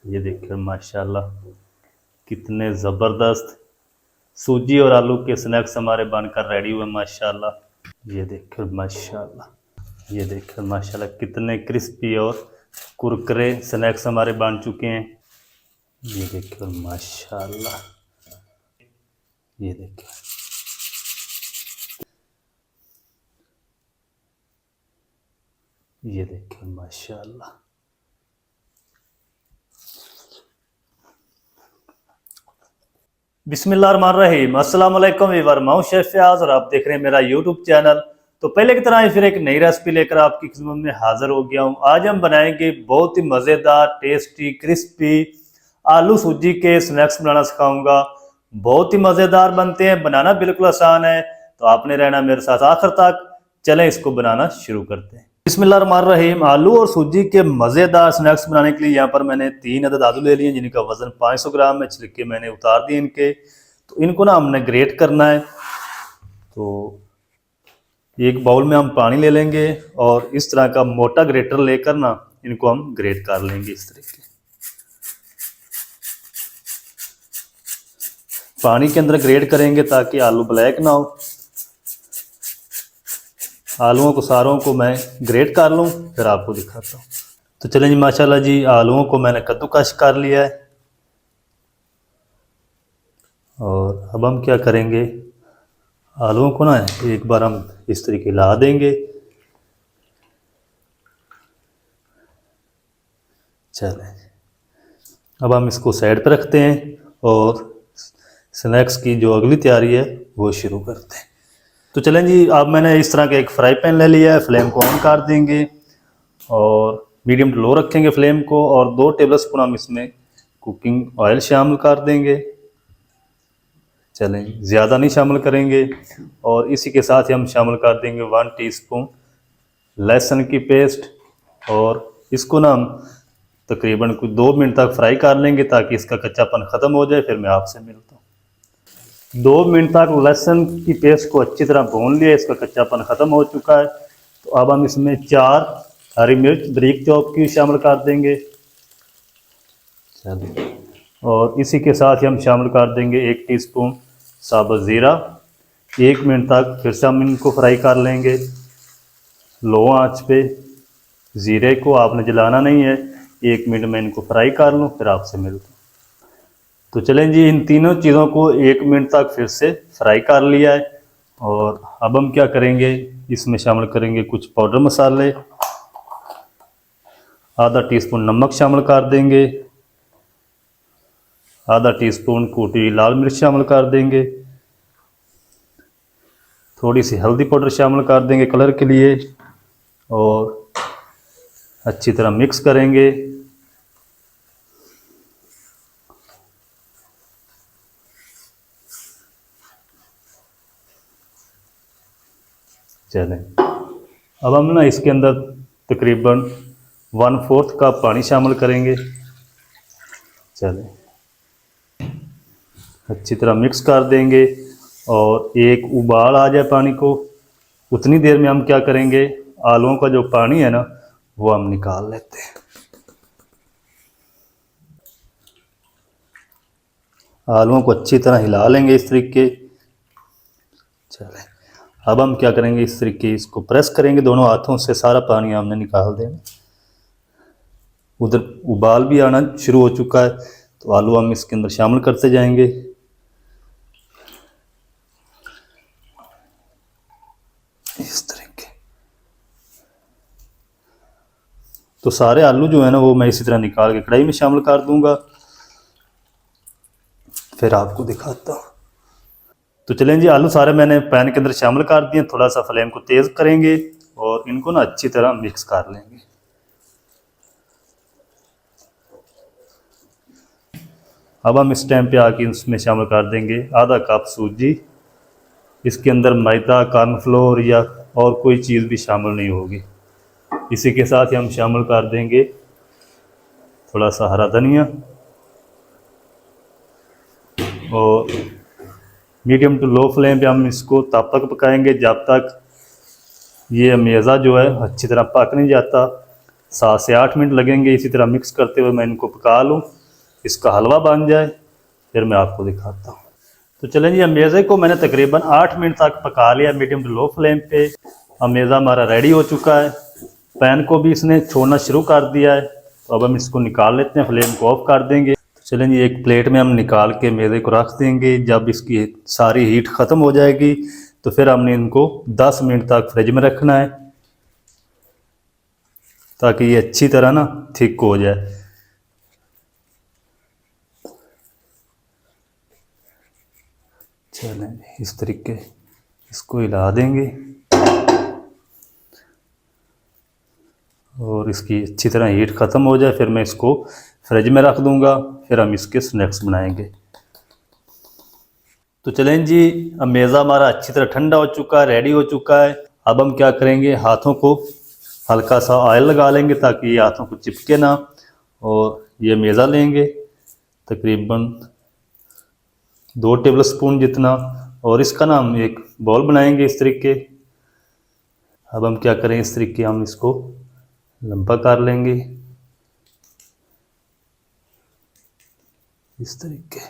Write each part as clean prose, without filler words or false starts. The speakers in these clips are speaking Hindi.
ये देखिए माशाल्लाह कितने ज़बरदस्त सूजी और आलू के स्नैक्स हमारे बनकर रेडी हुए माशाल्लाह। ये देखिए माशाल्लाह, ये देखिए माशाल्लाह कितने क्रिस्पी और कुरकुरे स्नैक्स हमारे बन चुके हैं। ये देखिए माशाल्लाह, ये देखिए, ये देखिए माशाल्लाह। बिस्मिल्लाहिर्रहमानिर्रहीम, अस्सलाम वालेकुम वीवर, मैं हूं शेफ फयाज और आप देख रहे हैं मेरा यूट्यूब चैनल। तो पहले की तरह ही फिर एक नई रेसिपी लेकर आपकी खिदमत में हाजिर हो गया हूं। आज हम बनाएंगे बहुत ही मज़ेदार, टेस्टी, क्रिस्पी आलू सूजी के स्नैक्स बनाना सिखाऊंगा। बहुत ही मज़ेदार बनते हैं, बनाना बिल्कुल आसान है, तो आपने रहना मेरे साथ आखिर तक। चलें इसको बनाना शुरू करते हैं। बिस्मिल्लाहिर्रहमानिर्रहीम, आलू और सूजी के मज़ेदार स्नैक्स बनाने के लिए यहाँ पर मैंने 3 अदद आलू ले लिए जिनका वज़न 500 ग्राम है। छिलके मैंने उतार दिए इनके। तो इनको ना हमने ग्रेट करना है। तो एक बाउल में हम पानी ले लेंगे और इस तरह का मोटा ग्रेटर लेकर ना इनको हम ग्रेट कर लेंगे इस तरीके। पानी के अंदर ग्रेट करेंगे ताकि आलू ब्लैक ना हो। आलूओं को सारों को मैं ग्रेट कर लूँ, फिर आपको दिखाता हूँ। तो चलें जी, माशाल्लाह जी आलूओं को मैंने कद्दूकश कर लिया है। और अब हम क्या करेंगे, आलूओं को ना एक बार हम इस तरीके हिला देंगे। चलें, अब हम इसको साइड पर रखते हैं और स्नैक्स की जो अगली तैयारी है वो शुरू करते हैं। तो चलें जी, अब मैंने इस तरह का एक फ्राई पैन ले लिया है। फ्लेम को ऑन कर देंगे और मीडियम टू लो रखेंगे फ्लेम को, और 2 टेबलस्पून हम इसमें कुकिंग ऑयल शामिल कर देंगे। चलें, ज़्यादा नहीं शामिल करेंगे। और इसी के साथ ही हम शामिल कर देंगे 1 टीस्पून लहसुन की पेस्ट, और इसको ना हम तकरीबन कुछ 2 मिनट तक फ्राई कर लेंगे ताकि इसका कच्चापन ख़त्म हो जाए। फिर मैं आपसे मिलता हूँ। 2 मिनट तक लहसुन की पेस्ट को अच्छी तरह भून लिया, इसका कच्चापन ख़त्म हो चुका है। तो अब हम इसमें 4 हरी मिर्च बारीक चॉप की शामिल कर देंगे। चलिए, और इसी के साथ ही हम शामिल कर देंगे 1 टीस्पून साबुत ज़ीरा। 1 मिनट तक फिर से हम इनको फ्राई कर लेंगे लो आंच पे। ज़ीरे को आपने जलाना नहीं है। 1 मिनट में इनको फ्राई कर लूँ, फिर आपसे मिलता हूँ। तो चलें जी, इन तीनों चीज़ों को 1 मिनट तक फिर से फ्राई कर लिया है। और अब हम क्या करेंगे, इसमें शामिल करेंगे कुछ पाउडर मसाले। आधा टीस्पून नमक शामिल कर देंगे, आधा टीस्पून कूटी हुई लाल मिर्च शामिल कर देंगे, थोड़ी सी हल्दी पाउडर शामिल कर देंगे कलर के लिए, और अच्छी तरह मिक्स करेंगे। चलें, अब हम ना इसके अंदर तकरीबन 1/4 कप पानी शामिल करेंगे। चलें, अच्छी तरह मिक्स कर देंगे और एक उबाल आ जाए पानी को, उतनी देर में हम क्या करेंगे, आलूओं का जो पानी है ना वो हम निकाल लेते हैं। आलूओं को अच्छी तरह हिला लेंगे इस तरीके। चलें, अब हम क्या करेंगे, इस तरीके इसको प्रेस करेंगे दोनों हाथों से, सारा पानी हमने निकाल देना। उधर उबाल भी आना शुरू हो चुका है, तो आलू हम इसके अंदर शामिल करते जाएंगे। इस तरीके तो सारे आलू जो है ना वो मैं इसी तरह निकाल के कढ़ाई में शामिल कर दूंगा, फिर आपको दिखाता हूँ। तो चलें जी, आलू सारे मैंने पैन के अंदर शामिल कर दिए। थोड़ा सा फ्लेम को तेज़ करेंगे और इनको ना अच्छी तरह मिक्स कर लेंगे। अब हम इस टाइम पे आके इसमें शामिल कर देंगे आधा कप सूजी। इसके अंदर मैदा, कॉर्नफ्लोर या और कोई चीज़ भी शामिल नहीं होगी। इसी के साथ ही हम शामिल कर देंगे थोड़ा सा हरा धनिया, और मीडियम टू लो फ्लेम पे हम इसको तब तक पकाएंगे जब तक ये मेज़ा जो है अच्छी तरह पक नहीं जाता। 7 से 8 मिनट लगेंगे इसी तरह मिक्स करते हुए मैं इनको पका लूँ, इसका हलवा बन जाए, फिर मैं आपको दिखाता हूँ। तो चलें जी, अमेज़े को मैंने तकरीबन 8 मिनट तक पका लिया मीडियम टू लो फ्लेम पे। अमेज़ा हमारा रेडी हो चुका है, पैन को भी इसने छोड़ना शुरू कर दिया है। तो अब हम इसको निकाल लेते हैं, फ्लेम को ऑफ कर देंगे। तो चलें जी, एक प्लेट में हम निकाल के अमेज़े को रख देंगे। जब इसकी सारी हीट ख़त्म हो जाएगी तो फिर हमने इनको 10 मिनट तक फ्रिज में रखना है ताकि ये अच्छी तरह ना थिक हो जाए। चलें इस तरीके इसको हिला देंगे और इसकी अच्छी तरह हीट ख़त्म हो जाए, फिर मैं इसको फ्रिज में रख दूंगा, फिर हम इसके स्नैक्स बनाएंगे। तो चलें जी, अमेज़ा हमारा अच्छी तरह ठंडा हो चुका है, रेडी हो चुका है। अब हम क्या करेंगे, हाथों को हल्का सा ऑयल लगा लेंगे ताकि ये हाथों को चिपके ना, और ये अमेज़ा लेंगे तकरीबन 2 टेबल स्पून जितना, और इसका ना हम एक बॉल बनाएंगे इस तरीके। अब हम क्या करें, इस तरीके हम इसको लंबा कर लेंगे इस तरीके।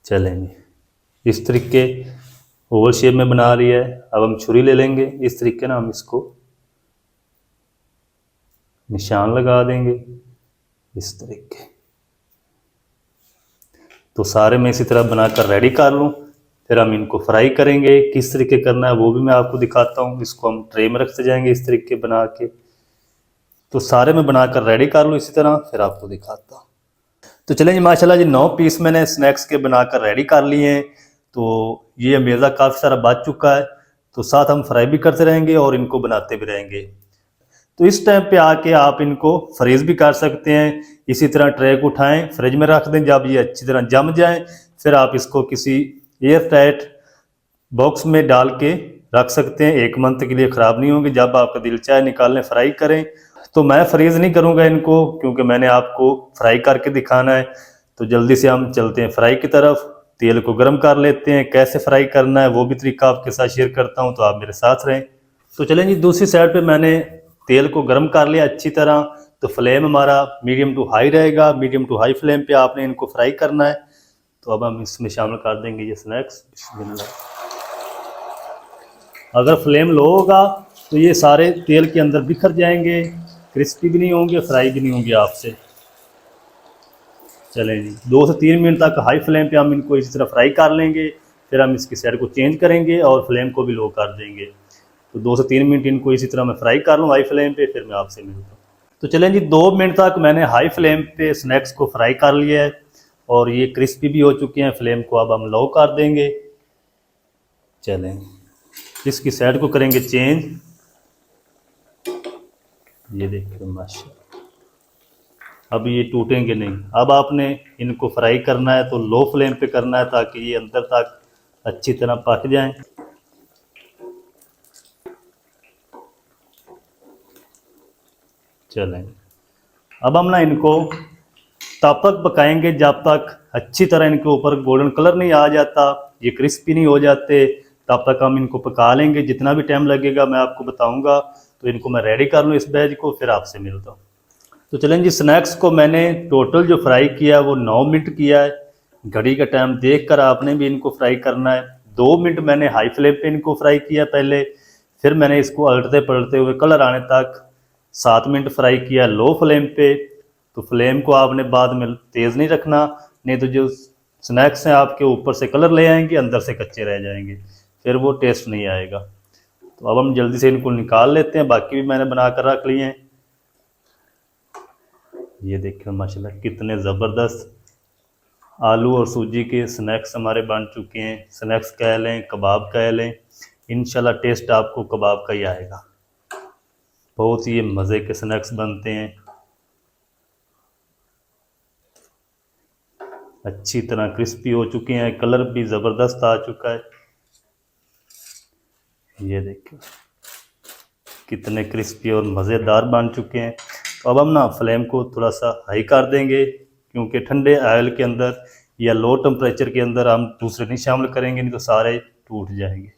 चलेंगे इस तरीके ओवल शेप में बना लिया है। अब हम छुरी ले लेंगे, इस तरीके ना हम इसको निशान लगा देंगे इस तरीके। तो सारे मैं इसी तरह बनाकर रेडी कर लूँ, फिर हम इनको फ्राई करेंगे। किस तरीके करना है वो भी मैं आपको दिखाता हूँ। इसको हम ट्रे में रखते जाएंगे इस तरीके बना के। तो सारे मैं बनाकर रेडी कर लूँ इसी तरह, फिर आपको दिखाता हूँ। तो चलें जी, माशाल्लाह जी 9 पीस मैंने स्नैक्स के बनाकर रेडी कर लिए हैं। तो ये अमेज़ा काफ़ी सारा बच चुका है, तो साथ हम फ्राई भी करते रहेंगे और इनको बनाते भी रहेंगे। तो इस टाइम पे आके आप इनको फ्रीज भी कर सकते हैं। इसी तरह ट्रे को उठाएं, फ्रिज में रख दें। जब ये अच्छी तरह जम जाए फिर आप इसको किसी एयर टाइट बॉक्स में डाल के रख सकते हैं, 1 मंथ के लिए ख़राब नहीं होंगे। जब आपका दिल चाहे निकालें, फ्राई करें। तो मैं फ्रीज़ नहीं करूँगा इनको क्योंकि मैंने आपको फ्राई करके दिखाना है। तो जल्दी से हम चलते हैं फ्राई की तरफ। तेल को गर्म कर लेते हैं, कैसे फ्राई करना है वो भी तरीका आपके साथ शेयर करता हूँ, तो आप मेरे साथ रहें। तो चलें जी, दूसरी साइड पे मैंने तेल को गर्म कर लिया अच्छी तरह। तो फ्लेम हमारा मीडियम टू हाई रहेगा, मीडियम टू हाई फ्लेम पे आपने इनको फ्राई करना है। तो अब हम इसमें शामिल कर देंगे ये स्नैक्स। बिस्मिल्लाह। अगर फ्लेम लो होगा तो ये सारे तेल के अंदर बिखर जाएंगे, क्रिस्पी भी नहीं होंगे, फ्राई भी नहीं होंगे आपसे। चलें जी, 2 से 3 मिनट तक हाई फ्लेम पे हम इनको इसी तरह फ्राई कर लेंगे। फिर हम इसकी साइड को चेंज करेंगे और फ्लेम को भी लो कर देंगे। तो 2 से 3 मिनट इनको इसी तरह मैं फ्राई कर लूँ हाई फ्लेम पे, फिर मैं आपसे मिलता हूँ। तो चलें जी, 2 मिनट तक मैंने हाई फ्लेम पे स्नैक्स को फ्राई कर लिया है और ये क्रिस्पी भी हो चुके हैं। फ्लेम को अब हम लो कर देंगे। चलें, इसकी साइड को करेंगे चेंज। ये देखिए माशाल्लाह, अब ये टूटेंगे नहीं। अब आपने इनको फ्राई करना है तो लो फ्लेम पे करना है ताकि ये अंदर तक अच्छी तरह पक जाएं। चलें, अब हम ना इनको तब तक पकाएंगे जब तक अच्छी तरह इनके ऊपर गोल्डन कलर नहीं आ जाता, ये क्रिस्पी नहीं हो जाते, तब तक हम इनको पका लेंगे। जितना भी टाइम लगेगा मैं आपको बताऊंगा। तो इनको मैं रेडी कर लूँ इस बैच को, फिर आपसे मिलता हूँ। तो चलें जी, स्नैक्स को मैंने टोटल जो फ्राई किया वो 9 मिनट किया है। घड़ी का टाइम देख कर आपने भी इनको फ्राई करना है। 2 मिनट मैंने हाई फ्लेम पे इनको फ्राई किया पहले, फिर मैंने इसको अलटते पलटते हुए कलर आने तक 7 मिनट फ्राई किया लो फ्लेम पे। तो फ्लेम को आपने बाद में तेज़ नहीं रखना, नहीं तो जो स्नैक्स हैं आपके ऊपर से कलर ले आएंगे, अंदर से कच्चे रह जाएंगे, फिर वो टेस्ट नहीं आएगा। तो अब हम जल्दी से इनको निकाल लेते हैं। बाकी भी मैंने बना कर रख लिए हैं। ये देखिए माशाल्लाह कितने ज़बरदस्त आलू और सूजी के स्नैक्स हमारे बन चुके हैं। स्नैक्स कह लें, कबाब कह लें, इंशाल्लाह टेस्ट आपको कबाब का ही आएगा। बहुत ही मज़े के स्नैक्स बनते हैं, अच्छी तरह क्रिस्पी हो चुके हैं, कलर भी ज़बरदस्त आ चुका है। ये देखिए कितने क्रिस्पी और मज़ेदार बन चुके हैं। तो अब हम ना फ्लेम को थोड़ा सा हाई कर देंगे क्योंकि ठंडे ऑयल के अंदर या लो टेम्परेचर के अंदर हम दूसरे नहीं शामिल करेंगे, नहीं तो सारे टूट जाएंगे।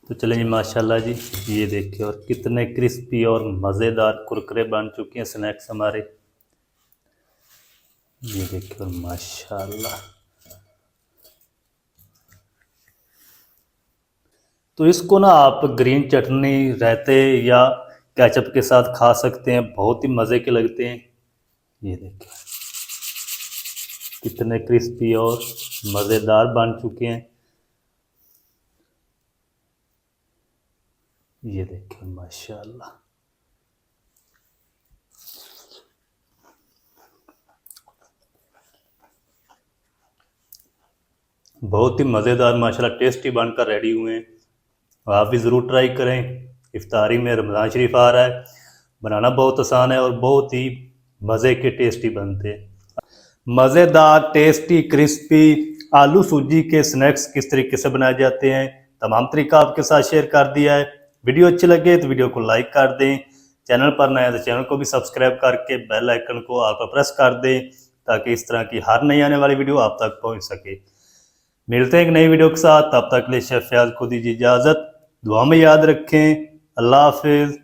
तो चलें जी, माशाल्लाह जी, ये देखिए और कितने क्रिस्पी और मज़ेदार कुरकुरे बन चुके हैं स्नैक्स हमारे। ये देखिए और माशाल्लाह। तो इसको ना आप ग्रीन चटनी, रायते या केचप के साथ खा सकते हैं, बहुत ही मज़े के लगते हैं। ये देखिए कितने क्रिस्पी और मज़ेदार बन चुके हैं। ये देखिए माशाल्लाह। बहुत ही मज़ेदार माशाल्लाह टेस्टी बनकर रेडी हुए हैं। आप भी ज़रूर ट्राई करें। इफ्तारी में रमज़ान शरीफ आ रहा है, बनाना बहुत आसान है और बहुत ही मज़े के टेस्टी बनते हैं। मज़ेदार, टेस्टी, क्रिस्पी आलू सूजी के स्नैक्स किस तरीके से बनाए जाते हैं, तमाम तरीका आपके साथ शेयर कर दिया है। वीडियो अच्छी लगे तो वीडियो को लाइक कर दें, चैनल पर नए हैं तो चैनल को भी सब्सक्राइब करके बेल आइकन को ऑल पर प्रेस कर दें, ताकि इस तरह की हर नई आने वाली वीडियो आप तक पहुंच सके। मिलते हैं एक नई वीडियो के साथ, तब तक के लिए शेफ फयाज को दीजिए इजाज़त। दुआ में याद रखें। अल्लाह हाफिज़।